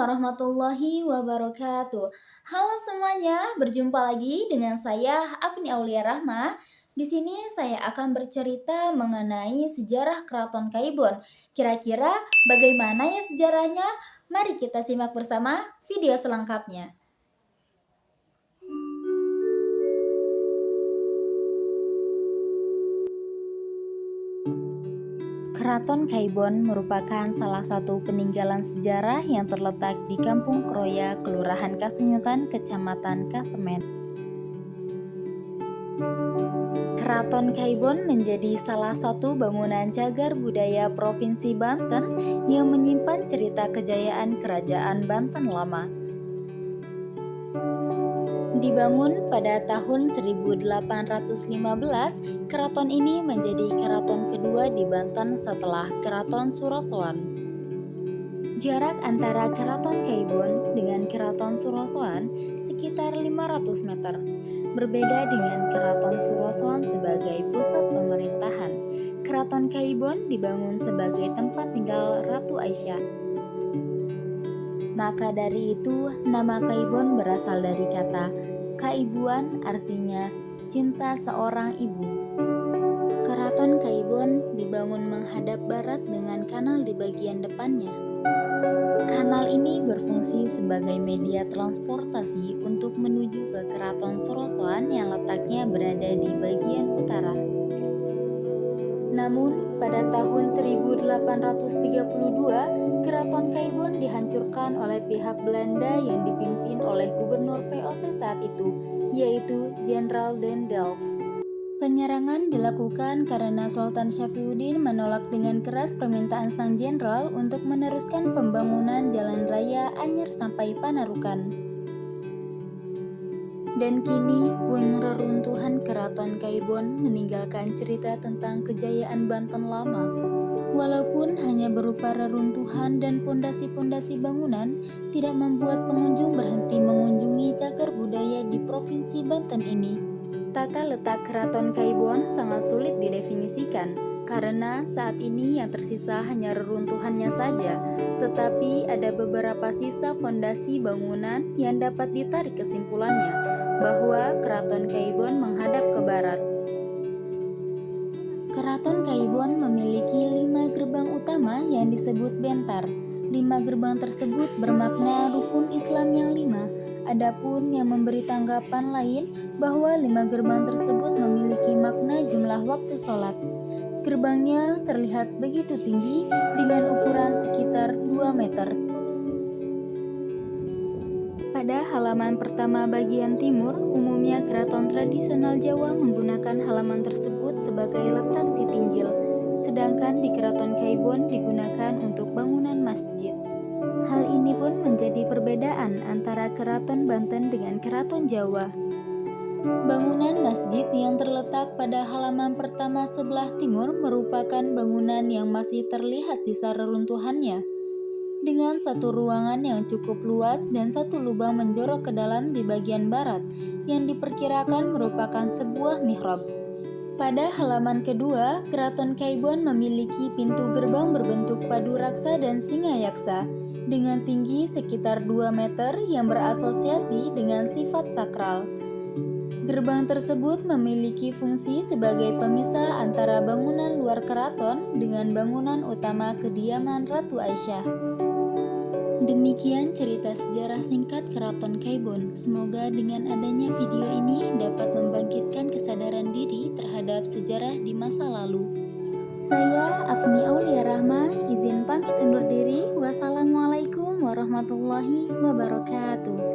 warahmatullahi wabarakatuh. Halo semuanya, berjumpa lagi dengan saya Afni Aulia Rahma. Di sini saya akan bercerita mengenai sejarah Keraton Kaibon. Kira-kira bagaimana ya sejarahnya? Mari kita simak bersama video selengkapnya. Keraton Kaibon merupakan salah satu peninggalan sejarah yang terletak di Kampung Kroya, Kelurahan Kasunyutan, Kecamatan Kasemen. Keraton Kaibon menjadi salah satu bangunan cagar budaya Provinsi Banten yang menyimpan cerita kejayaan Kerajaan Banten lama. Dibangun pada tahun 1815, keraton ini menjadi keraton kedua di Banten setelah Keraton Surosoan. Jarak antara Keraton Kaibon dengan Keraton Surosoan sekitar 500 meter. Berbeda dengan Keraton Surosoan sebagai pusat pemerintahan, Keraton Kaibon dibangun sebagai tempat tinggal Ratu Aisyah. Maka dari itu, nama Kaibon berasal dari kata kaibuan, artinya cinta seorang ibu. Keraton Kaibon dibangun menghadap barat dengan kanal di bagian depannya. Kanal ini berfungsi sebagai media transportasi untuk menuju ke Keraton Surosoan yang letaknya berada di bagian utara. Namun, pada tahun 1832, Keraton Kaibon dihancurkan oleh pihak Belanda yang dipimpin oleh Gubernur VOC saat itu, yaitu Jenderal Den Delft. Penyerangan dilakukan karena Sultan Syafiuddin menolak dengan keras permintaan sang jenderal untuk meneruskan pembangunan jalan raya Anyer sampai Panarukan. Dan kini puing reruntuhan Keraton Kaibon meninggalkan cerita tentang kejayaan Banten lama. Walaupun hanya berupa reruntuhan dan pondasi-pondasi bangunan, tidak membuat pengunjung berhenti mengunjungi cagar budaya di Provinsi Banten ini. Tata letak Keraton Kaibon sangat sulit didefinisikan, karena saat ini yang tersisa hanya reruntuhannya saja, tetapi ada beberapa sisa fondasi bangunan yang dapat ditarik kesimpulannya, bahwa Keraton Kaibon menghadap ke barat. Keraton Kaibon memiliki 5 gerbang utama yang disebut bentar. 5 gerbang tersebut bermakna rukun Islam yang 5. Adapun yang memberi tanggapan lain bahwa 5 gerbang tersebut memiliki makna jumlah waktu sholat. Gerbangnya terlihat begitu tinggi dengan ukuran sekitar 2 meter. Pada halaman pertama bagian timur, umumnya keraton tradisional Jawa menggunakan halaman tersebut sebagai letak Sitinggil, sedangkan di Keraton Kaibon digunakan untuk bangunan masjid. Hal ini pun menjadi perbedaan antara Keraton Banten dengan Keraton Jawa. Bangunan masjid yang terletak pada halaman pertama sebelah timur merupakan bangunan yang masih terlihat sisa reruntuhannya, dengan satu ruangan yang cukup luas dan satu lubang menjorok ke dalam di bagian barat, yang diperkirakan merupakan sebuah mihrab. Pada halaman kedua, Keraton Kaibon memiliki pintu gerbang berbentuk padu raksa dan singa yaksa, dengan tinggi sekitar 2 meter yang berasosiasi dengan sifat sakral. Gerbang tersebut memiliki fungsi sebagai pemisah antara bangunan luar keraton dengan bangunan utama kediaman Ratu Aisyah. Demikian cerita sejarah singkat Keraton Kaibon. Semoga dengan adanya video ini dapat membangkitkan kesadaran diri terhadap sejarah di masa lalu. Saya Afni Aulia Rahma, izin pamit undur diri. Wassalamualaikum warahmatullahi wabarakatuh.